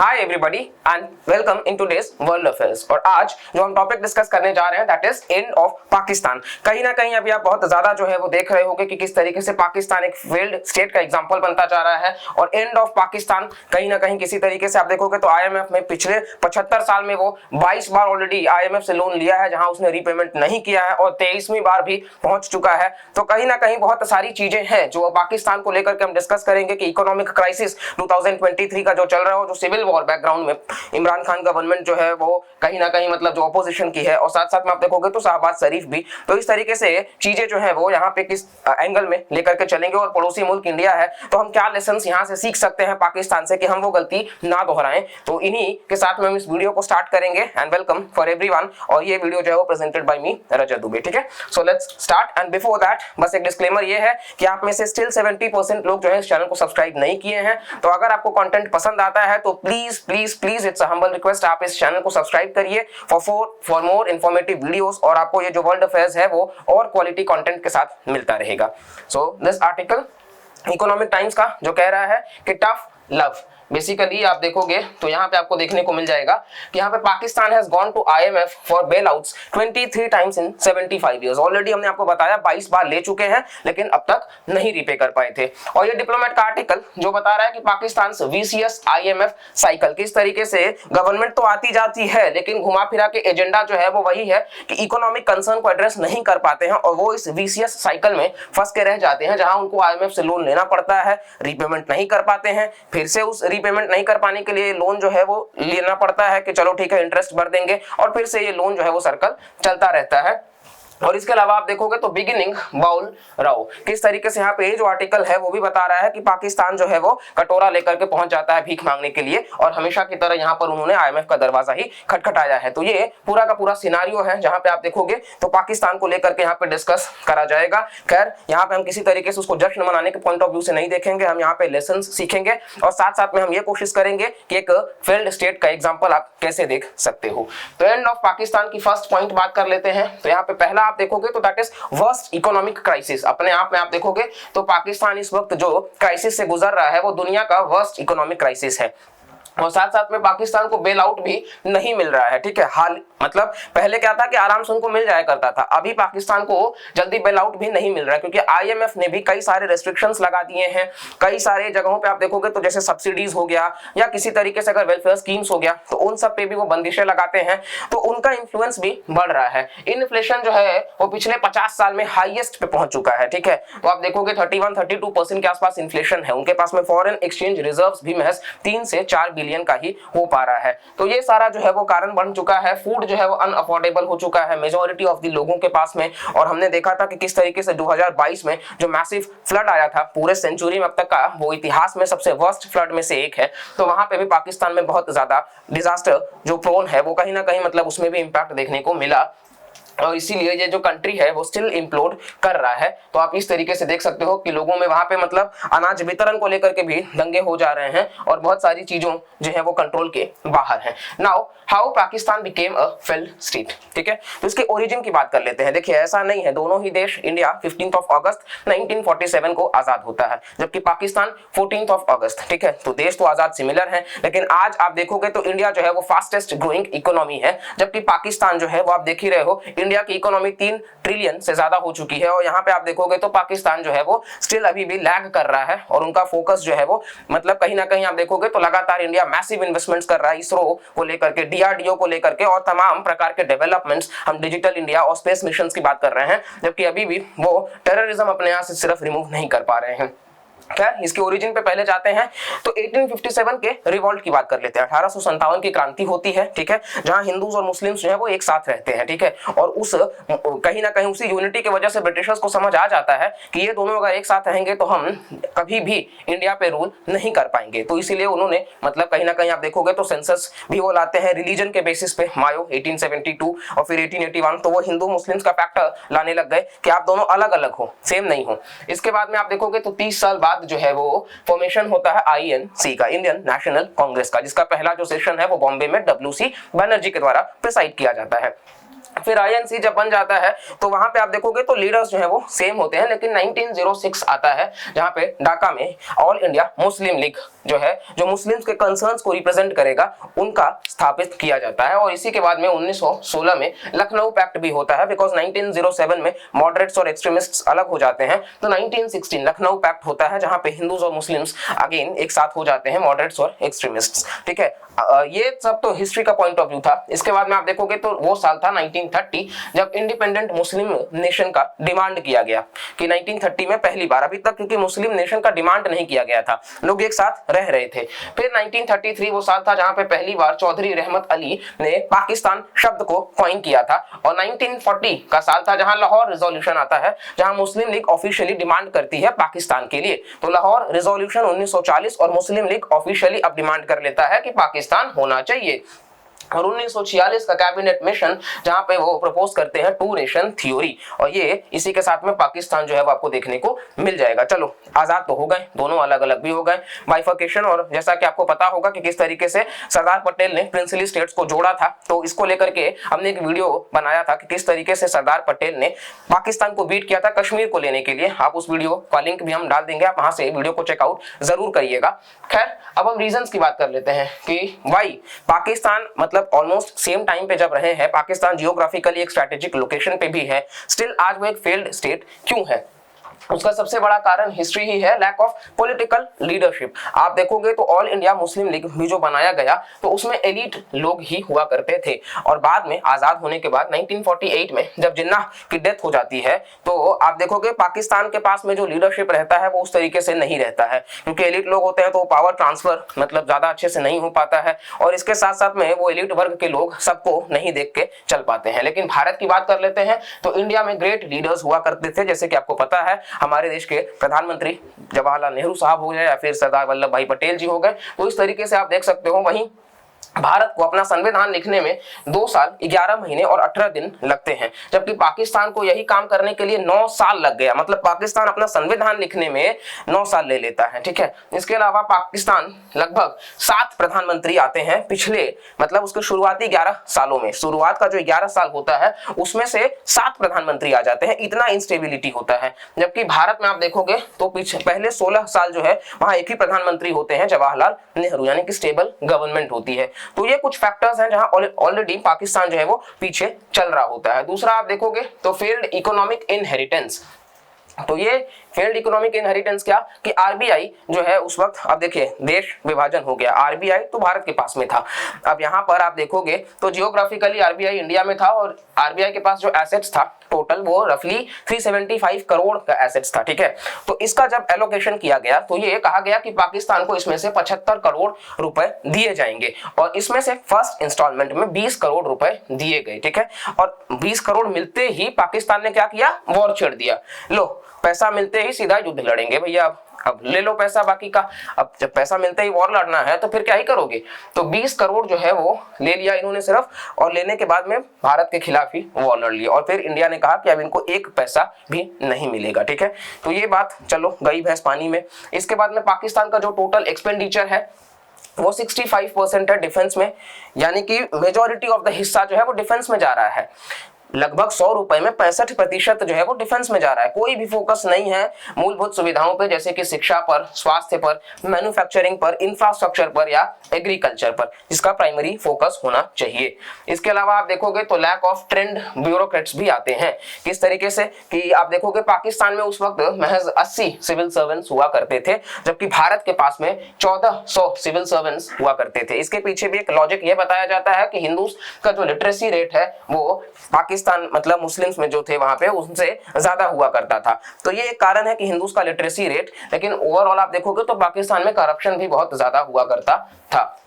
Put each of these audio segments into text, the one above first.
Hi everybody and welcome in today's world affairs. और आज जो हम टॉपिक डिस्कस करने जा रहे हैं that is end of Pakistan. कहीं ना कहीं अभी आप बहुत ज्यादा जो है वो देख रहे होंगे कि किस तरीके से पाकिस्तान एक फेल्ड स्टेट का एग्जांपल बनता जा रहा है और एंड ऑफ पाकिस्तान कहीं ना कहीं किसी तरीके से आप देखोगे तो आईएमएफ में पिछले 75 साल में वो 22 बार ऑलरेडी आईएमएफ से लोन लिया है जहां उसने रीपेमेंट नहीं किया है और 23वीं बार भी पहुंच चुका है। तो कहीं ना कहीं बहुत सारी चीजें हैं जो पाकिस्तान को लेकर के हम डिस्कस करेंगे कि इकोनॉमिक क्राइसिस 2023 का जो चल रहा है, जो सिविल वॉर बैकग्राउंड में इमरान खान गवर्नमेंट जो है वो कहीं ना कहीं मतलब जो ऑपोजिशन की है और साथ साथ में आप देखोगे तो शहबाज शरीफ भी। तो इस तरीके से चीजें जो है वो यहाँ पे किस एंगल में लेकर के चलेंगे और पड़ोसी मुल्क इंडिया है तो हम क्या लेसन्स यहाँ से सीख सकते हैं पाकिस्तान से कि हम वो गलती ना दोहराएं। तो इन्हीं के साथ में हम इस वीडियो को स्टार्ट करेंगे एंड वेलकम फॉर एवरीवन। और ये वीडियो जो है वो प्रेजेंटेड बाय मी रजत दुबे। ठीक है, so let's start. And before that बस एक डिस्क्लेमर ये है कि आप में से स्टिल 70% लोग जो है इस चैनल को सब्सक्राइब नहीं किए हैं। तो अगर आपको कंटेंट पसंद आता है तो please please please it's a humble request, आप इस चैनल को सब्सक्राइब करिए फॉर मोर इंफॉर्मेटिव वीडियोस और आपको ये जो वर्ल्ड अफेयर्स है वो और क्वालिटी कंटेंट के साथ मिलता रहेगा। So this article economic times का जो कह रहा है कि टफ लव, बेसिकली आप देखोगे तो यहाँ पे आपको देखने को मिल जाएगा कि यहाँ पे Pakistan has gone to IMF for bail outs 23 times in 75 years. Already हमने आपको बताया 22 बार ले चुके हैं लेकिन अब तक नहीं रीपे कर पाए थे। और ये डिप्लोमेट का आर्टिकल जो बता रहा है कि पाकिस्तान वीसीएस आईएमएफ साइकिल किस तरीके से गवर्नमेंट तो आती जाती है लेकिन घुमा फिरा के एजेंडा जो है वो वही है कि इकोनॉमिक कंसर्न को एड्रेस नहीं कर पाते हैं और वो इस वीसीएस साइकिल में फंस के रह जाते हैं जहां उनको आईएमएफ से लोन लेना पड़ता है, रीपेमेंट नहीं कर पाते हैं, फिर से उस पेमेंट नहीं कर पाने के लिए लोन जो है वो लेना पड़ता है कि चलो ठीक है इंटरेस्ट भर देंगे और फिर से ये लोन जो है वो सर्कल चलता रहता है। और इसके अलावा आप देखोगे तो बिगिनिंग बाउल राव किस तरीके से यहाँ पे ये जो आर्टिकल है वो भी बता रहा है कि पाकिस्तान जो है वो कटोरा लेकर के पहुंच जाता है भीख मांगने के लिए और हमेशा की तरह यहाँ पर उन्होंने आईएमएफ का दरवाजा ही खटखटाया है। तो ये पूरा का पूरा सिनारियो है जहां पे आप देखोगे तो पाकिस्तान को लेकर के यहाँ पे डिस्कस करा जाएगा। खैर यहाँ पे हम किसी तरीके से उसको जश्न मनाने के पॉइंट ऑफ व्यू से नहीं देखेंगे, हम यहाँ पे लेसन सीखेंगे और साथ साथ में हम ये कोशिश करेंगे कि एक फेल्ड स्टेट का एग्जाम्पल आप कैसे देख सकते हो। तो एंड ऑफ पाकिस्तान की फर्स्ट पॉइंट बात कर लेते हैं। तो यहाँ पे पहला आप देखोगे तो that is worst economic crisis. अपने आप में आप देखोगे तो पाकिस्तान इस वक्त जो क्राइसिस से गुजर रहा है वो दुनिया का वर्स्ट इकोनॉमिक क्राइसिस है और साथ साथ में पाकिस्तान को बेल आउट भी नहीं मिल रहा है। ठीक है, हाल मतलब पहले क्या था कि आराम से उनको मिल जाया करता था, अभी पाकिस्तान को जल्दी बेल आउट भी नहीं मिल रहा है क्योंकि आईएमएफ ने भी कई सारे रेस्ट्रिक्शंस लगा दिए हैं। कई सारे जगहों पे आप देखोगे तो जैसे सब्सिडीज हो गया या किसी तरीके से अगर वेलफेयर स्कीम्स हो गया तो उन सब पे भी वो बंदिशें लगाते हैं तो उनका इन्फ्लुएंस भी बढ़ रहा है। इन्फ्लेशन जो है वो पिछले 50 साल में हाईएस्ट पे पहुंच चुका है। ठीक है, तो आप देखोगे 31-32% के आसपास इन्फ्लेशन है। उनके पास में फॉरेन एक्सचेंज रिजर्व्स भी महज 3 से 4 बिलियन का ही हो पा रहा है। तो ये सारा जो है वो कारण बन चुका है। फूड जो है वो अनअफोर्डेबल हो चुका है मेजॉरिटी ऑफ द लोगों के पास में। और हमने देखा था कि किस तरीके से 2022 में जो मैसिव फ्लड आया था पूरे सेंचुरी में अब तक का वो इतिहास में सबसे वर्स्ट फ्लड में से एक है। तो वहां पे भी पाकिस्तान में बहुत ज्यादा डिजास्टर जो प्रोन है वो कहीं ना कहीं मतलब उसमें भी इंपैक्ट देखने को मिला और इसीलिए ये जो कंट्री है वो स्टिल इम्प्लोड कर रहा है। तो आप इस तरीके से देख सकते हो कि लोगों में वहां पे मतलब अनाज वितरण को लेकर के भी दंगे हो जा रहे हैं और बहुत सारी चीजों जो है वो कंट्रोल के बाहर है। Now how Pakistan became a failed state. ठीक है, तो इसके ओरिजिन की बात कर लेते हैं। देखिए ऐसा नहीं है, दोनों ही देश, इंडिया 15 अगस्त 1947 को आजाद होता है जबकि पाकिस्तान 14 अगस्त। ठीक है, तो देश तो आजाद सिमिलर है लेकिन आज आप देखोगे तो इंडिया जो है वो फास्टेस्ट ग्रोइंग इकोनॉमी है जबकि पाकिस्तान जो है वो आप देख ही रहे हो इंडिया की इकोनॉमी 3 ट्रिलियन से ज्यादा हो चुकी है। और यहाँ पे आप देखोगे तो पाकिस्तान जो है वो स्टिल अभी भी लैग कर रहा है और उनका फोकस जो है वो मतलब कहीं ना कहीं आप देखोगे तो लगातार इंडिया मैसिव इन्वेस्टमेंट्स कर रहा है इसरो को लेकर के, डीआरडीओ को लेकर के और तमाम प्रकार के डेवलपमेंट्स। हम डिजिटल इंडिया और स्पेस मिशन की बात कर रहे हैं जबकि अभी भी वो टेररिज्म अपने यहाँ से सिर्फ रिमूव नहीं कर पा रहे हैं। खैर इसके ओरिजिन पे पहले जाते हैं तो 1857 के रिवॉल्ट की बात कर लेते हैं। 1857 की क्रांति होती है। ठीक है, जहां हिंदूज और मुस्लिम्स जो है वो एक साथ रहते हैं। ठीक है, और उस कहीं ना कहीं उसी यूनिटी की वजह से ब्रिटिशर्स को समझ आ जाता है कि ये दोनों अगर एक साथ रहेंगे तो हम कभी भी इंडिया पे रूल नहीं कर पाएंगे। तो इसीलिए उन्होंने मतलब कहीं ना कहीं आप देखोगे तो सेंसस भी वो लाते हैं रिलीजन के बेसिस पे, मायो 1872 और फिर 1881। तो वो हिंदू मुस्लिम्स का फैक्टर लाने लग गए कि आप दोनों अलग अलग हो, सेम नहीं हो। इसके बाद में आप देखोगे तो 30 साल बाद जो है वो फॉर्मेशन होता है आईएनसी का, इंडियन नेशनल कांग्रेस का, जिसका पहला जो सेशन है वो बॉम्बे में डब्ल्यूसी बनर्जी के द्वारा प्रिसाइड किया जाता है। फिर आईएनसी जब बन जाता है तो वहां पे आप देखोगे तो लीडर्स जो है वो सेम होते हैं, लेकिन 1906 आता है जहां पे ढाका में ऑल इंडिया मुस्लिम लीग जो है, जो मुस्लिम्स के कंसर्न्स को रिप्रेजेंट करेगा, उनका स्थापित किया जाता है। और इसी के बाद में 1916 में लखनऊ पैक्ट भी होता है, बिकॉज 1907 में मॉडरेट्स और एक्सट्रीमिस्ट्स अलग हो जाते हैं, तो 1916 लखनऊ पैक्ट होता है जहां पे हिंदूज और मुस्लिम्स अगेन एक साथ हो जाते हैं, मॉडरेट्स और एक्सट्रीमिस्ट्स। ठीक है, ये सब तो हिस्ट्री का पॉइंट ऑफ व्यू था। इसके बाद में आप देखोगे तो वो साल था 1930 जब इंडिपेंडेंट मुस्लिम नेशन का डिमांड किया गया, कि 1930 में पहली बार, अभी तक क्योंकि मुस्लिम नेशन का डिमांड नहीं किया गया था, लोग एक साथ रह रहे थे। फिर 1933 वो साल था जहां पे पहली बार चौधरी रहमत अली ने पाकिस्तान शब्द को कॉइन किया था। और 1940 का साल था जहां लाहौर रिजोल्यूशन आता है, जहां मुस्लिम लीग ऑफिशियली डिमांड करती है पाकिस्तान के लिए। तो लाहौर रिजोल्यूशन 1940 और मुस्लिम लीग ऑफिशियली अब डिमांड कर लेता है कि पाकिस्तान होना चाहिए। और 1946 का कैबिनेट मिशन जहां पे वो प्रपोज करते हैं टू नेशन थ्योरी, और ये इसी के साथ में पाकिस्तान जो है वो आपको देखने को मिल जाएगा। चलो, आजाद तो हो गए, दोनों अलग अलग भी हो गए, बाइफर्केशन। और जैसा कि आपको पता होगा कि किस तरीके से सरदार पटेल ने प्रिंसली स्टेट्स को जोड़ा था, तो इसको लेकर के हमने एक वीडियो बनाया था कि किस तरीके से सरदार पटेल ने पाकिस्तान को बीट किया था कश्मीर को लेने के लिए। आप उस वीडियो का लिंक भी हम डाल देंगे, आप वहां से वीडियो को चेकआउट जरूर करिएगा। खैर, अब हम रीजंस की बात कर लेते हैं कि वाई पाकिस्तान मतलब ऑलमोस्ट सेम टाइम पे जब रहे हैं, पाकिस्तान जियोग्राफिकली एक स्ट्रेटेजिक लोकेशन पे भी है, स्टिल आज वो एक फेल्ड स्टेट क्यों है? उसका सबसे बड़ा कारण हिस्ट्री ही है, लैक ऑफ पॉलिटिकल लीडरशिप। आप देखोगे तो ऑल इंडिया मुस्लिम लीग भी जो बनाया गया तो उसमें एलिट लोग ही हुआ करते थे। और बाद में आजाद होने के बाद 1948 में जब जिन्नाह की डेथ हो जाती है, तो आप देखोगे पाकिस्तान के पास में जो लीडरशिप रहता है वो उस तरीके से नहीं रहता है, क्योंकि एलिट लोग होते हैं तो पावर ट्रांसफर मतलब ज्यादा अच्छे से नहीं हो पाता है, और इसके साथ साथ में वो एलिट वर्ग के लोग सबको नहीं देख के चल पाते हैं। लेकिन भारत की बात कर लेते हैं तो इंडिया में ग्रेट लीडर्स हुआ करते थे, जैसे कि आपको पता है हमारे देश के प्रधानमंत्री जवाहरलाल नेहरू साहब हो गए या फिर सरदार वल्लभ भाई पटेल जी हो गए। तो इस तरीके से आप देख सकते हो। वहीं भारत को अपना संविधान लिखने में 2 साल 11 महीने और 18 दिन लगते हैं, जबकि पाकिस्तान को यही काम करने के लिए 9 साल लग गया। मतलब पाकिस्तान अपना संविधान लिखने में 9 साल ले लेता है। ठीक है, इसके अलावा पाकिस्तान लगभग 7 प्रधानमंत्री आते हैं पिछले, मतलब उसके शुरुआती 11 सालों में, शुरुआत का जो 11 साल होता है उसमें से 7 प्रधानमंत्री आ जाते हैं, इतना इंस्टेबिलिटी होता है। जबकि भारत में आप देखोगे तो पहले 16 साल जो है वहां एक ही प्रधानमंत्री होते हैं, जवाहरलाल नेहरू, यानी कि स्टेबल गवर्नमेंट होती है। तो ये कुछ फैक्टर्स हैं जहां ऑलरेडी पाकिस्तान जो है वो पीछे चल रहा होता है। दूसरा आप देखोगे तो फेल्ड इकोनॉमिक इनहेरिटेंस। तो ये फेल्ड इकोनॉमिक इनहेरिटेंस क्या कि आरबीआई जो है उस वक्त, अब देखिए देश विभाजन हो गया, आरबीआई तो भारत के पास में था। अब यहाँ पर आप देखोगे तो जियोग्राफिकली आरबीआई इंडिया में था, और आरबीआई के पास जो एसेट्स था टोटल वो रफली 375 करोड़ का एसेट्स था। ठीक है, तो इसका जब एलोकेशन किया गया तो ये कहा गया कि पाकिस्तान को इसमें से 75 करोड़ रुपए दिए जाएंगे, और इसमें से फर्स्ट इंस्टॉलमेंट में 20 करोड़ रुपए दिए गए। ठीक है, और 20 करोड़ मिलते ही पाकिस्तान ने क्या किया, वॉर छेड़ दिया। लो, पैसा मिलते ही सीधा युद्ध लड़ेंगे भैया, अब ले लो पैसा बाकी का। अब जब पैसा मिलते ही वॉर लड़ना है तो फिर क्या ही करोगे। तो 20 करोड़ जो है वो ले लिया इन्होंने सिर्फ, और लेने के बाद में भारत के खिलाफ ही वॉर लड़ लिया, और फिर इंडिया ने कहा कि अब इनको एक पैसा भी नहीं मिलेगा। ठीक है, तो ये बात चलो गई भैंस पानी में। इसके बाद में पाकिस्तान का जो टोटल एक्सपेंडिचर है वो 65% है डिफेंस में, यानी कि मेजॉरिटी ऑफ द हिस्सा जो है वो डिफेंस में जा रहा है। लगभग 100 रुपए में 65% जो है वो डिफेंस में जा रहा है। कोई भी फोकस नहीं है मूलभूत सुविधाओं पे, जैसे कि शिक्षा पर, स्वास्थ्य पर, मैन्युफैक्चरिंग पर, इंफ्रास्ट्रक्चर पर या एग्रीकल्चर पर, जिसका प्राइमरी फोकस होना चाहिए। इसके अलावा आप देखोगे तो लैक ऑफ ट्रेंड ब्यूरोक्रेट्स भी आते हैं। किस तरीके से कि आप देखोगे पाकिस्तान में उस वक्त महज 80 सिविल सर्वेंट्स हुआ करते थे, जबकि भारत के पास में 1400 सिविल सर्वेंट्स हुआ करते थे। इसके पीछे भी एक लॉजिक ये बताया जाता है कि हिंदूज का जो लिटरेसी रेट है वो पाकिस्तान मतलब मुस्लिम्स में जो थे वहां पे उनसे ज्यादा हुआ करता था। तो ये एक कारण है कि हिंदूज का लिटरेसी रेट, लेकिन ओवरऑल आप देखोगे तो पाकिस्तान में करप्शन भी बहुत ज्यादा हुआ करता था।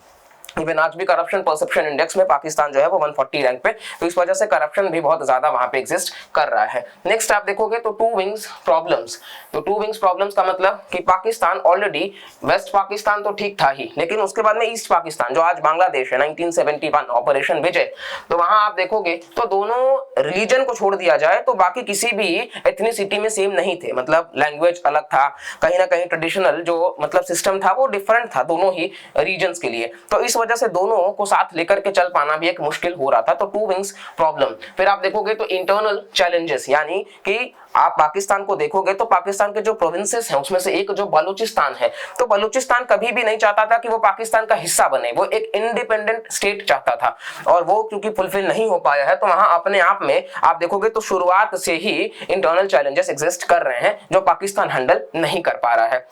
इवन आज भी करप्शन परसेप्शन इंडेक्स में पाकिस्तान जो है वो 140 रैंक पे, तो इस वजह से करप्शन भी बहुत ज्यादा वहां पे एग्जिस्ट कर रहा है। नेक्स्ट आप देखोगे तो टू विंग्स प्रॉब्लम्स। तो टू विंग्स प्रॉब्लम्स का मतलब कि पाकिस्तान ऑलरेडी, वेस्ट पाकिस्तान तो ठीक था ही, लेकिन उसके बाद में ईस्ट पाकिस्तान जो आज बांग्लादेश है, 1971 ऑपरेशन विजय, तो वहां आप देखोगे तो दोनों रिलीजन को छोड़ दिया जाए तो बाकी किसी भी एथनिसिटी में सेम नहीं थे। मतलब लैंग्वेज अलग था, कहीं ना कहीं ट्रेडिशनल जो मतलब सिस्टम था वो डिफरेंट था दोनों ही रीजन्स के लिए। तो इस वजह से दोनों को साथ लेकर के चल पाना भी एक मुश्किल हो रहा था, तो टू विंग्स प्रॉब्लम। फिर आप देखोगे तो इंटरनल चैलेंजेस, यानी कि आप पाकिस्तान को देखोगे तो पाकिस्तान के जो प्रोविंसेस हैं उसमें से एक जो बलूचिस्तान है, तो बलूचिस्तान कभी भी नहीं चाहता था कि वो पाकिस्तान का हिस्सा बने, वो एक इंडिपेंडेंट स्टेट चाहता था, और वो क्योंकि फुलफिल नहीं हो पाया है तो वहां अपने आप में आप देखोगे तो शुरुआत से ही इंटरनल चैलेंजेस एग्जिस्ट कर रहे हैं जो पाकिस्तान हैंडल नहीं कर पा रहा है।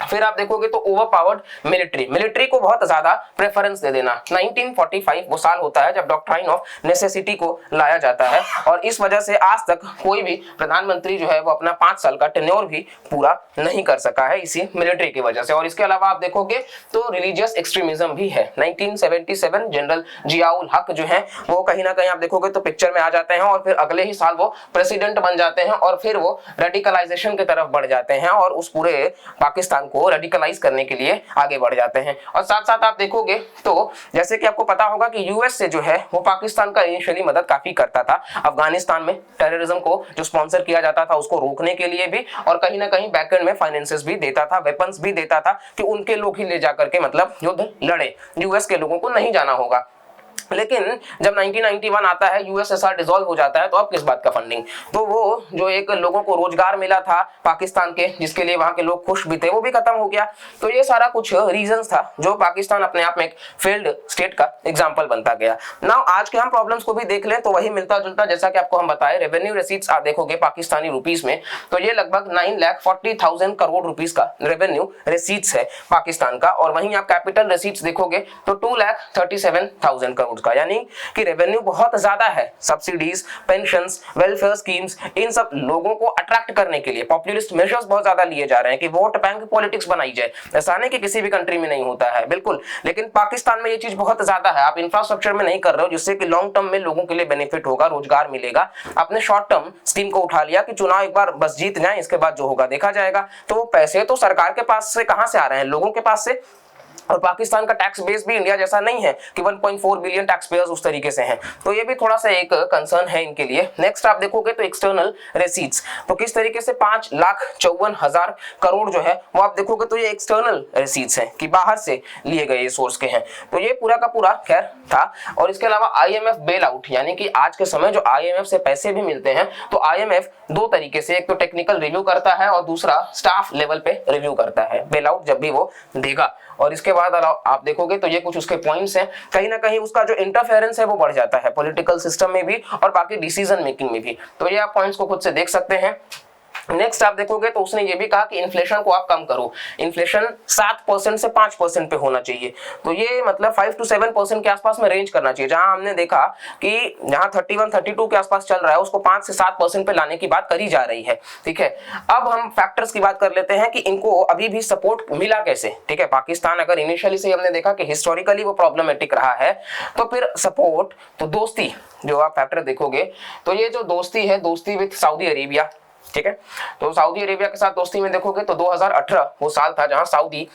फिर आप देखोगे तो ओवरपावर्ड मिलिट्री को बहुत ज्यादा प्रेफरेंस दे देना। 1945 वो साल होता है जब डॉक्ट्राइन ऑफ नेसेसिटी को लाया जाता है, और इस वजह से आज तक कोई भी प्रधानमंत्री जो है वो अपना 5 साल का टेन्योर भी पूरा नहीं कर सका है इसी मिलिट्री की वजह से। और इसके अलावा आप देखोगे तो रिलीजियस एक्सट्रीमिज्म भी है। 1977 जनरल जियाउल हक जो है वो कहीं ना कहीं आप देखोगे तो पिक्चर में आ जाते हैं, और फिर अगले ही साल वो प्रेसिडेंट बन जाते हैं, और फिर वो रेडिकलाइजेशन की तरफ बढ़ जाते हैं और उस पूरे पाकिस्तान को रेडिकलाइज करने के लिए आगे बढ़ जाते हैं। और साथ साथ आप देखोगे तो जैसे कि आपको पता होगा कि यूएस से जो है वो पाकिस्तान का इनिशियली मदद काफी करता था अफगानिस्तान में टेररिज्म को जो स्पॉन्सर किया जाता था उसको रोकने के लिए भी, और कहीं ना कहीं बैकएंड में फाइनेंसेस भी देता था, वेपन्स भी देता था कि उनके लोग ही ले जाकर के मतलब युद्ध लड़े, यूएस के लोगों को नहीं जाना होगा। लेकिन जब 1991 आता है, यूएसएसआर डिसॉल्व हो जाता है, तो अब किस बात का फंडिंग, तो वो जो एक लोगों को रोजगार मिला था पाकिस्तान के जिसके लिए वहां के लोग खुश भी थे वो भी खत्म हो गया। तो ये सारा कुछ रीजंस था जो पाकिस्तान अपने आप में एक फेल्ड स्टेट का एग्जांपल बनता गया। नाउ आज के हम प्रॉब्लम्स को भी देख लें तो वही मिलता जुलता, जैसा कि आपको हम बताए रेवेन्यू रिसीट्स आप देखोगे पाकिस्तानी रुपीस में तो ये लगभग 9,40,000 करोड़ रुपीस का रेवेन्यू रिसीट्स है पाकिस्तान का, और वहीं आप कैपिटल रिसीट्स देखोगे तो 2,37,000 करोड़ का, यानी कि रेवेन्यू बहुत ज्यादा है। सब्सिडीज, पेंशंस, वेलफेयर स्कीम्स, इन सब लोगों को अट्रैक्ट करने के लिए पॉपुलिस्ट मेजर्स बहुत ज्यादा लिए जा रहे हैं कि वोट बैंक पॉलिटिक्स बनाई जाए। ऐसा नहीं कि किसी भी कंट्री में नहीं होता है, बिल्कुल, लेकिन पाकिस्तान में ये चीज बहुत ज्यादा है। आप इंफ्रास्ट्रक्चर में नहीं कर रहे हो जिससे कि लॉन्ग टर्म में लोगों के लिए बेनिफिट होगा, रोजगार मिलेगा। आपने शॉर्ट टर्म स्कीम को उठा लिया कि चुनाव एक बार बस जीत जाए, इसके बाद जो होगा देखा जाएगा। तो वो पैसे तो सरकार के पास से कहां से आ रहे हैं, लोगों के पास से। और पाकिस्तान का टैक्स बेस भी इंडिया जैसा नहीं है कि 1.4 बिलियन टैक्स पेयर्स उस तरीके से हैं, तो ये भी थोड़ा सा एक कंसर्न है इनके लिए। नेक्स्ट आप देखोगे तो एक्सटर्नल रिसीट्स, तो किस तरीके से 5,54,000 करोड़ जो है वो आप देखोगे तो ये एक्सटर्नल रिसीट्स हैं कि बाहर से लिए गए सोर्स के हैं। तो ये पूरा का पूरा खैर था। और इसके अलावा आईएमएफ बेल आउट, यानी कि आज के समय जो आईएमएफ से पैसे भी मिलते हैं तो आईएमएफ दो तरीके से, एक तो टेक्निकल रिव्यू करता है और दूसरा स्टाफ लेवल पे रिव्यू करता है बेल आउट जब भी वो देगा। और इसके बाद आप देखोगे तो ये कुछ उसके पॉइंट्स हैं, कहीं ना कहीं उसका जो इंटरफेरेंस है वो बढ़ जाता है पॉलिटिकल सिस्टम में भी और बाकी डिसीजन मेकिंग में भी। तो ये आप पॉइंट्स को खुद से देख सकते हैं। नेक्स्ट आप देखोगे तो उसने ये भी कहा कि इन्फ्लेशन को आप कम करो, इन्फ्लेशन 7% से 5% पे होना चाहिए। तो ये मतलब 5 to 7% के आसपास में रेंज करना चाहिए, जहां हमने देखा कि जहां 31-32 के आसपास चल रहा है उसको 5 से 7% पे लाने की बात करी जा रही है। ठीक है, अब हम फैक्टर्स की बात कर लेते हैं कि इनको अभी भी सपोर्ट मिला कैसे। ठीक है, पाकिस्तान अगर इनिशियली से हमने देखा कि हिस्टोरिकली वो प्रॉब्लमेटिक रहा है, तो फिर सपोर्ट तो दोस्ती जो आप फैक्टर देखोगे तो ये जो दोस्ती है, दोस्ती विद सऊदी अरेबिया। ठीक है, तो सऊदी अरेबिया के साथ दोस्ती में देखोगे तो 2018 वो साल था जहां सऊदी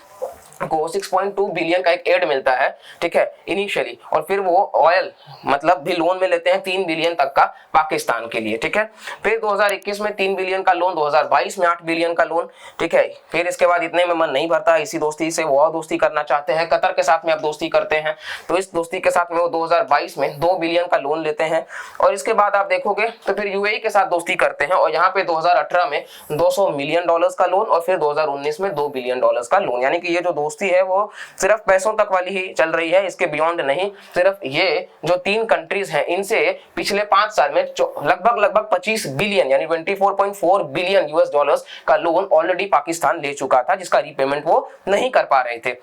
को 6.2 बिलियन का एक एड मिलता है। ठीक है, इनिशियली, और फिर वो ऑयल मतलब भी लोन में लेते हैं 3 बिलियन तक का पाकिस्तान के लिए। ठीक है, फिर 2021 में 3 बिलियन का लोन, 2022 में 8 बिलियन का लोन। ठीक है, फिर इसके बाद इतने में मन नहीं भरता, इसी दोस्ती से वो और दोस्ती करना चाहते हैं, कतर के साथ में अब दोस्ती करते हैं, तो इस दोस्ती के साथ में वो 2022 में 2 बिलियन का लोन लेते हैं। और इसके बाद आप देखोगे तो फिर यूएई के साथ दोस्ती करते हैं, और यहाँ पे 2018 में $200 मिलियन का लोन, और फिर 2019 में $2 बिलियन का लोन। यानी कि ये जो दोस्ती है वो सिर्फ पैसों तक वाली ही चल रही है, इसके बियॉन्ड नहीं। सिर्फ ये जो 3 कंट्रीज हैं इनसे पिछले 5 साल में लगभग 25 बिलियन यानी 24.4 बिलियन यूएस डॉलर्स का लोन ऑलरेडी पाकिस्तान ले चुका था, जिसका रीपेमेंट वो नहीं कर पा रहे थे।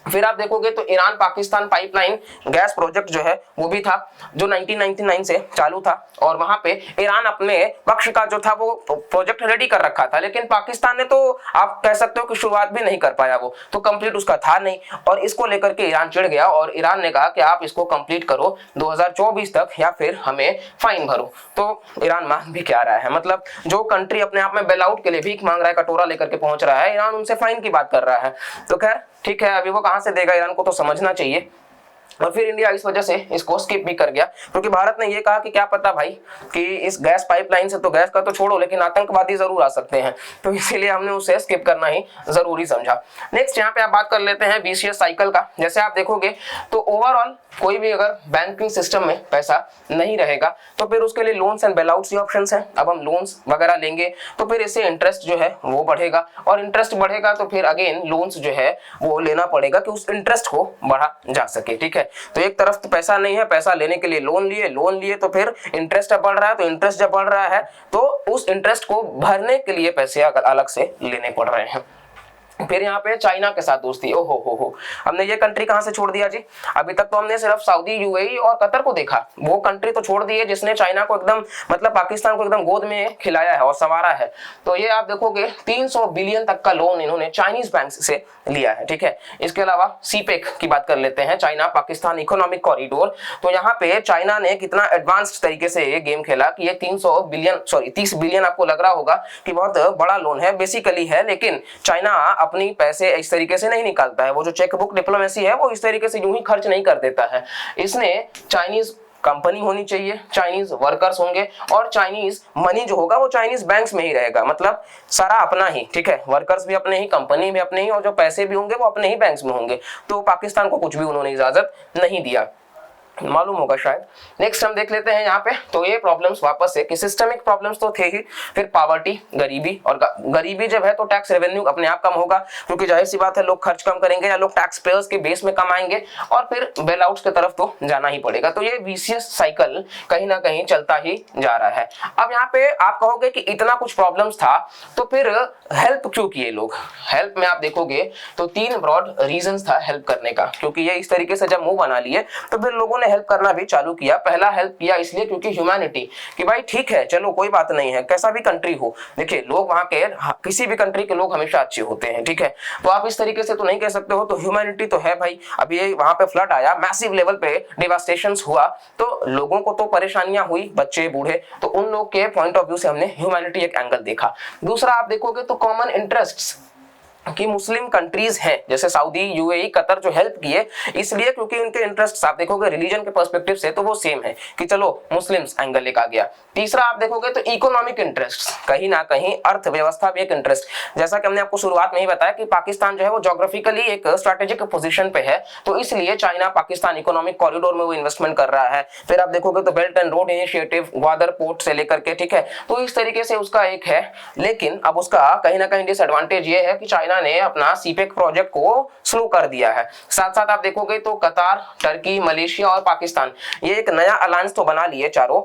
फिर आप देखोगे तो Iran Pakistan pipeline gas project जो है वो भी था, जो 1999 से चालू था, और वहां पे ईरान अपने पक्ष का जो था वो प्रोजेक्ट रेडी कर रखा था, लेकिन पाकिस्तान ने तो आप कह सकते हो कि शुरुआत भी नहीं कर पाया, वो तो कंप्लीट उसका था नहीं, और इसको लेकर के ईरान चिढ़ गया और ईरान ने कहा कि आप इसको कंप्लीट करो 2024 तक या फिर हमें फाइन भरो। तो ईरान मान भी क्या रहा है, मतलब जो कंट्री अपने आप में बेल आउट के लिए भीख मांग रहा है, कटोरा लेकर के पहुंच रहा है, ईरान उनसे फाइन की बात कर रहा है। तो खैर ठीक है, अभी वो कहां से देगा, ईरान को तो समझना चाहिए। और फिर इंडिया इस वजह से इसको स्किप भी कर गया, क्योंकि भारत ने ये कहा कि क्या पता भाई कि इस गैस पाइपलाइन से तो गैस का तो छोड़ो लेकिन आतंकवादी जरूर आ सकते हैं, तो इसीलिए हमने उसे स्किप करना ही जरूरी समझा। नेक्स्ट यहाँ पे आप बात कर लेते हैं बीसीएस साइकिल का। जैसे आप देखोगे तो ओवरऑल कोई भी अगर बैंकिंग सिस्टम में पैसा नहीं रहेगा तो फिर उसके लिए loans and bailouts he options हैं। अब हम लोन्स वगैरह लेंगे तो फिर इससे इंटरेस्ट जो है वो बढ़ेगा, और इंटरेस्ट बढ़ेगा तो फिर अगेन लोन्स जो है वो लेना पड़ेगा कि उस इंटरेस्ट को बढ़ा जा सके, ठीक है। तो एक तरफ तो पैसा नहीं है, पैसा लेने के लिए लोन लिए तो फिर इंटरेस्ट बढ़ रहा है, तो इंटरेस्ट जब बढ़ रहा है तो उस इंटरेस्ट को भरने के लिए पैसे अलग से लेने पड़ रहे हैं। फिर यहाँ पे चाइना के साथ दोस्ती, ओहो हो, हमने ये कंट्री कहां से छोड़ दिया जी। अभी तक तो हमने सिर्फ सऊदी, यूएई और कतर को देखा, वो कंट्री तो छोड़ दी है जिसने चाइना को एकदम मतलब पाकिस्तान को एकदम गोद में खिलाया है और संवारा है। तो ये आप देखोगे 300 बिलियन तक का लोन इन्होंने चाइनीज बैंक से लिया है, ठीक है। इसके अलावा सीपेक की बात कर लेते हैं, चाइना पाकिस्तान इकोनॉमिक कॉरिडोर। तो यहाँ पे चाइना ने कितना एडवांस्ड तरीके से ये गेम खेला कि ये 30 बिलियन आपको लग रहा होगा कि बहुत बड़ा लोन है, बेसिकली है, लेकिन चाइना अपनी पैसे इस तरीके से नहीं निकालता है। वो जो चेकबुक डिप्लोमेसी है वो इस तरीके से यूं ही खर्च नहीं कर देता है। इसने चाइनीज कंपनी होनी चाहिए, चाइनीज वर्कर्स होंगे और चाइनीज मनी जो होगा वो चाइनीज बैंक्स में ही रहेगा, मतलब सारा अपना ही, ठीक है। वर्कर्स भी अपने ही, कंपनी भी अपने ही, और जो पैसे भी होंगे वो अपने ही बैंक्स में होंगे। तो पाकिस्तान को कुछ भी उन्होंने इजाजत नहीं दिया, मालूम होगा शायद। नेक्स्ट हम देख लेते हैं यहाँ पे, तो ये प्रॉब्लम्स वापस से कि सिस्टमिक प्रॉब्लम्स तो थे ही, फिर पॉवर्टी, गरीबी, और गरीबी जब है तो टैक्स रेवेन्यू अपने आप कम होगा, क्योंकि जाहिर सी बात है लोग खर्च कम करेंगे या लोग टैक्स पेयर्स के बेस में कम आएंगे, और फिर बेल आउट्स की तरफ तो जाना ही पड़ेगा। तो ये विशियस साइकिल कहीं ना कहीं चलता ही जा रहा है। अब यहाँ पे आप कहोगे कि इतना कुछ प्रॉब्लम्स था तो फिर हेल्प क्यों किए लोग। हेल्प में आप देखोगे तो 3 ब्रॉड रीजंस था हेल्प करने का, क्योंकि ये इस तरीके से जब मुंह बना लिए तो फिर लोगों हेल्प करना भी चालू किया। पहला हेल्प किया इसलिए क्योंकि ह्यूमैनिटी, कि भाई ठीक है चलो कोई बात नहीं है, कैसा भी कंट्री हो, देखिए लोग वहां के किसी भी कंट्री के लोग हमेशा अच्छे होते हैं, ठीक है। तो आप इस तरीके से तो नहीं कह सकते हो, तो ह्यूमैनिटी तो है भाई। अभी ये वहां पे फ्लड आया, मैसिव लेवल पे डिवास्टेशंस हुआ, तो लोगों को तो परेशानियां हुई, बच्चे बूढ़े, तो उन लोग के पॉइंट ऑफ व्यू से हमने ह्यूमैनिटी एक एंगल देखा। दूसरा आप देखोगे तो कॉमन इंटरेस्ट्स कि मुस्लिम कंट्रीज हैं जैसे सऊदी, यूएई, कतर जो हेल्प किए इसलिए क्योंकि उनके इंटरेस्ट आप देखोगे रिलीजन के पर्सपेक्टिव से तो वो सेम है कि चलो मुस्लिम्स एंगल एक आ गया। तीसरा आप देखोगे तो इकोनॉमिक इंटरेस्ट, कहीं ना कहीं अर्थव्यवस्था भी एक इंटरेस्ट, जैसा कि हमने आपको शुरुआत में ही बताया कि पाकिस्तान जो है वो ज्योग्राफिकली एक स्ट्रेटेजिक पोजीशन पे है, तो इसलिए चाइना पाकिस्तान इकोनॉमिक कॉरिडोर में वो इन्वेस्टमेंट कर रहा है। फिर आप देखोगे तो belt and road initiative, Gwadar port से लेकर के, ठीक है, तो इस तरीके से उसका एक है। लेकिन अब उसका कहीं ना कहीं डिसएडवांटेज ये है कि चाइना ने अपना सीपेक प्रोजेक्ट को स्लो कर दिया है। साथ साथ आप देखोगे तो कतार, टर्की, मलेशिया और पाकिस्तान ये एक नया अलायंस तो बना लिए चारों,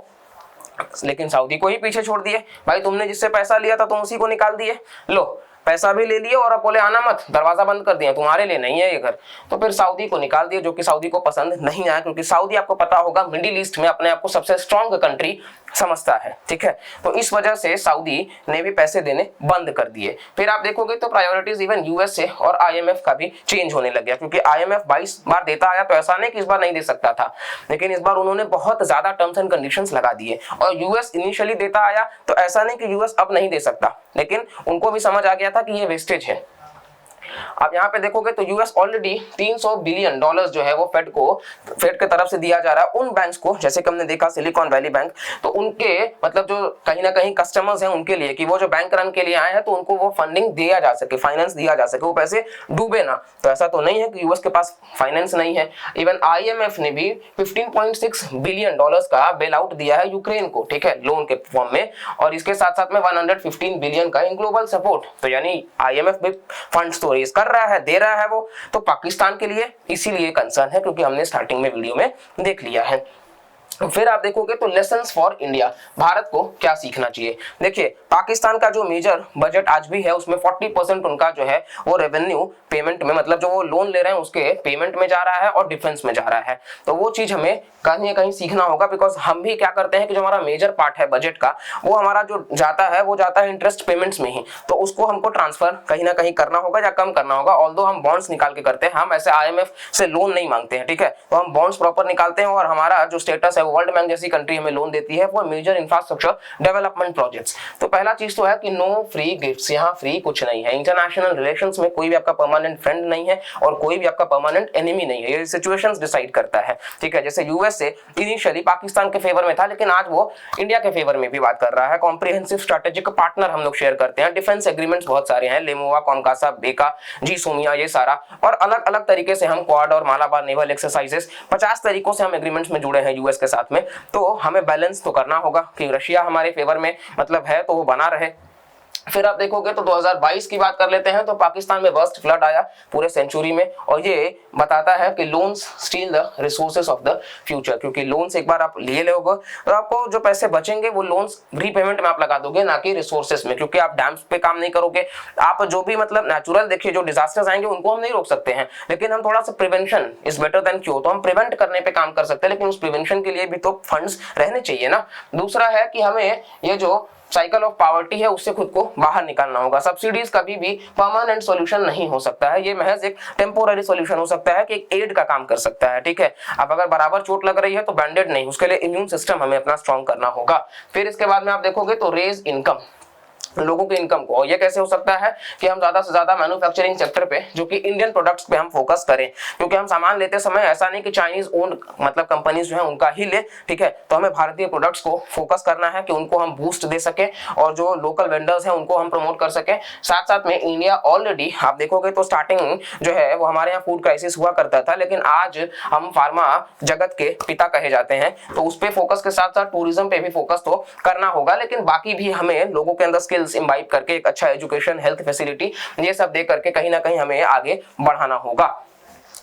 लेकिन सऊदी को ही पीछे छोड़ दिए। भाई तुमने जिससे पैसा लिया था तुम उसी को निकाल दिए, लो पैसा भी ले लिए और अब बोले आना मत, दरवाजा बंद कर दिया, तुम्हारे लिए नहीं है ये घर। तो फिर सऊदी को निकाल दिया, जो कि सऊदी को पसंद नहीं आया, क्योंकि सऊदी आपको पता होगा मिडिल ईस्ट में अपने आप को सबसे स्ट्रॉन्ग कंट्री समझता है, ठीक है। तो इस वजह से सऊदी ने भी पैसे देने बंद कर दिए। फिर आप देखोगे तो प्रायोरिटीज इवन यूएसए और आईएमएफ का भी चेंज होने लग गया, क्योंकि आईएमएफ 22 बार देता आया तो ऐसा नहीं कि इस बार नहीं दे सकता था, लेकिन इस बार उन्होंने बहुत ज्यादा टर्म्स एंड कंडीशंस लगा दिए। और यूएस इनिशियली देता आया तो ऐसा नहीं कि यूएस अब नहीं दे सकता, लेकिन उनको भी समझ आ गया था कि ये वेस्टेज है। अब यहाँ पे देखोगे तो यूएस ऑलरेडी 300 बिलियन डॉलर्स जो है वो फेड के तरफ से दिया जा रहा है उन बैंक्स को, जैसे कि हमने देखा सिलिकॉन वैली बैंक, तो उनके मतलब जो कहीं ना कहीं कस्टमर्स हैं उनके लिए कि वो जो बैंक रन के लिए आए हैं तो उनको वो फंडिंग दिया जा सके, फाइनेंस दिया जा सके, वो पैसे डूबे ना। तो ऐसा तो नहीं है कि यूएस के पास फाइनेंस नहीं है। इवन आईएमएफ ने भी 15.6 बिलियन डॉलर्स का बेल आउट दिया है यूक्रेन को, ठीक है, लोन के फॉर्म में, और इसके साथ साथ में 115 बिलियन का इन ग्लोबल सपोर्ट। तो यानी आईएमएफ भी फंड्स तो रेज कर रहा है, दे रहा है वो, तो पाकिस्तान के लिए इसीलिए कंसर्न है, क्योंकि हमने स्टार्टिंग में वीडियो में देख लिया है। फिर आप देखोगे तो लेसन्स फॉर इंडिया, भारत को क्या सीखना चाहिए। देखिए पाकिस्तान का जो मेजर बजट आज भी है उसमें 40% उनका जो है वो रेवेन्यू पेमेंट में, मतलब जो वो लोन ले रहे हैं उसके पेमेंट में जा रहा है और डिफेंस में जा रहा है। तो वो चीज हमें कहीं ना कहीं सीखना होगा, बिकॉज हम भी क्या करते हैं कि जो हमारा मेजर पार्ट है बजट का वो हमारा जो जाता है वो जाता है इंटरेस्ट पेमेंट्स में ही, तो उसको हमको ट्रांसफर कहीं ना कहीं करना होगा या कम करना होगा। ऑल्दो हम बॉन्ड्स निकाल के करते हैं, हम ऐसे आईएमएफ से लोन नहीं मांगते हैं, ठीक है, तो हम बॉन्ड्स प्रॉपर निकालते हैं और हमारा जो स्टेटस है वर्ल्ड बैंक जैसी कंट्री हमें लोन देती है for major infrastructure development projects. तो पहला चीज तो है कि नो फ्री गिफ्ट्स, यहाँ फ्री कुछ नहीं है। इंटरनेशनल रिलेशंस में कोई भी आपका परमानेंट फ्रेंड नहीं है और कोई भी आपका परमानेंट एनिमी नहीं है, ये सिचुएशंस डिसाइड करता है, ठीक है। जैसे यूएसए इनिशियली पाकिस्तान के फेवर में था, लेकिन आज वो इंडिया के फेवर में भी बात कर रहा है। कॉम्प्रिहेंसिव स्ट्रेटेजिक पार्टनर हम लोग शेयर करते हैं, डिफेंस एग्रीमेंट्स बहुत सारे हैं, लेमोवा, कॉमकासा, बेका, जी सोमिया, ये सारा, और अलग अलग तरीके से हम क्वाड और मालाबार नेवल एक्सरसाइजेस 50 तरीकों से हम एग्रीमेंट्स में जुड़े हैं यूएस के साथ में। तो हमें बैलेंस तो करना होगा कि रशिया हमारे फेवर में मतलब है तो वो बना रहे। फिर आप देखोगे तो 2022 की बात कर लेते हैं, तो पाकिस्तान में वर्स्ट फ्लड आया पूरे सेंचुरी में, और ये बताता है कि loans steel the resources of the future, क्योंकि लोन्स एक बार आप लिए लोगे तो आपको जो पैसे बचेंगे वो लोन्स रीपेमेंट में आप लगा दोगे, ना कि रिसोर्सेज में, क्योंकि आप डैम्स पे काम नहीं करोगे। आप जो भी मतलब नेचुरल देखिए जो डिजास्टर्स आएंगे उनको हम नहीं रोक सकते हैं, लेकिन हम थोड़ा सा prevention is better than cure, तो हम प्रिवेंट करने पे काम कर सकते हैं, लेकिन उस प्रिवेंशन के लिए भी तो फंड्स रहने चाहिए ना। दूसरा है कि हमें ये जो साइकिल ऑफ पॉवर्टी है उससे खुद को बाहर निकालना होगा। सब्सिडीज कभी भी परमानेंट सॉल्यूशन नहीं हो सकता है, ये महज एक टेम्पोररी सॉल्यूशन हो सकता है कि एक एड का काम कर सकता है, ठीक है। अब अगर बराबर चोट लग रही है तो बैंडेड नहीं, उसके लिए इम्यून सिस्टम हमें अपना स्ट्रॉन्ग करना होगा। फिर इसके बाद में आप देखोगे तो रेज इनकम, लोगों के इनकम को, ये कैसे हो सकता है कि हम ज्यादा से ज्यादा मैन्युफैक्चरिंग सेक्टर पे जो कि इंडियन प्रोडक्ट्स पे हम फोकस करें, क्योंकि हम सामान लेते समय ऐसा नहीं कि चाइनीज ओन मतलब कंपनीज जो है उनका ही ले, ठीक है। तो हमें भारतीय प्रोडक्ट्स को फोकस करना है कि उनको हम बूस्ट दे सके और जो लोकल वेंडर्स हैं उनको हम प्रमोट कर सके। साथ साथ में इंडिया ऑलरेडी आप देखोगे तो स्टार्टिंग जो है वो हमारे यहाँ फूड क्राइसिस हुआ करता था, लेकिन आज हम फार्मा जगत के पिता कहे जाते हैं, तो उस पर फोकस के साथ साथ टूरिज्म पे भी फोकस तो करना होगा, लेकिन बाकी भी हमें लोगों के अंदर स्किल्स इम्बाइब करके एक अच्छा एजुकेशन, हेल्थ फैसिलिटी, ये सब दे करके कहीं ना कहीं हमें आगे बढ़ाना होगा।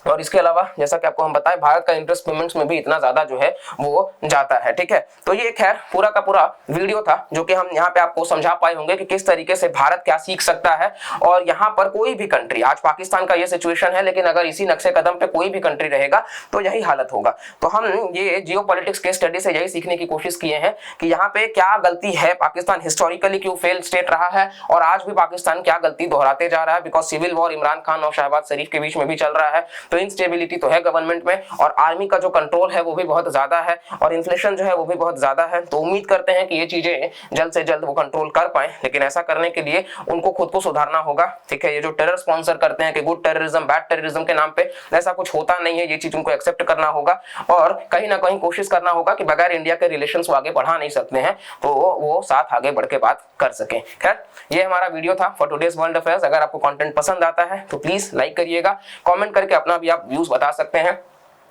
और इसके अलावा जैसा कि आपको हम बताएं, भारत का इंटरेस्ट पेमेंट्स में भी इतना ज्यादा जो है वो जाता है, ठीक है। तो ये खैर पूरा का पूरा वीडियो था जो कि हम यहाँ पे आपको समझा पाए होंगे कि किस तरीके से भारत क्या सीख सकता है, और यहाँ पर कोई भी कंट्री, आज पाकिस्तान का ये सिचुएशन है, लेकिन अगर इसी नक्शे कदम पे कोई भी कंट्री रहेगा तो यही हालत होगा। तो हम ये जियोपॉलिटिक्स के स्टडी से यही सीखने की कोशिश किए हैं कि यहाँ पे क्या गलती है, पाकिस्तान हिस्टोरिकली क्यों फेल स्टेट रहा है, और आज भी पाकिस्तान क्या गलती दोहराते जा रहा है, because civil war Imran Khan और शहबाज शरीफ के बीच में भी चल रहा है। तो इंस्टेबिलिटी तो है गवर्नमेंट में, और आर्मी का जो कंट्रोल है वो भी बहुत ज्यादा है, और इन्फ्लेशन जो है वो भी बहुत ज्यादा है। तो उम्मीद करते हैं कि ये चीजें जल्द से जल्द वो कंट्रोल कर पाए, लेकिन ऐसा करने के लिए उनको खुद को सुधारना होगा, ठीक है। ये जो टेरर स्पॉन्सर करते हैं कि गुड टेररिज्म बैड टेररिज्म के नाम पे, ऐसा कुछ होता नहीं है, ये चीज उनको एक्सेप्ट करना होगा, और कहीं ना कहीं कोशिश करना होगा कि बगैर इंडिया के रिलेशंस आगे बढ़ा नहीं सकते हैं, तो वो साथ आगे बढ़ के बात कर सकें। खैर ये हमारा वीडियो था फॉर टुडेज वर्ल्ड अफेयर्स। अगर आपको कंटेंट पसंद आता है तो प्लीज लाइक करिएगा, कमेंट करके अपना भी आप व्यूज बता सकते हैं,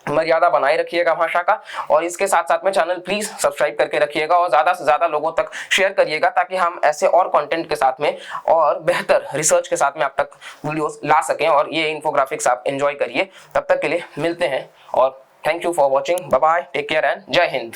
मर्यादा बनाए रखिएगा भाषा का, और इसके साथ साथ में चैनल प्लीज सब्सक्राइब करके रखिएगा और ज्यादा से ज्यादा लोगों तक शेयर करिएगा, ताकि हम ऐसे और कंटेंट के साथ में और बेहतर रिसर्च के साथ में आप तक वीडियोस ला सकें, और ये इंफोग्राफिक्स आप एंजॉय करिए। तब तक के लिए मिलते हैं और thank you for watching, bye bye, take care and जय हिंद।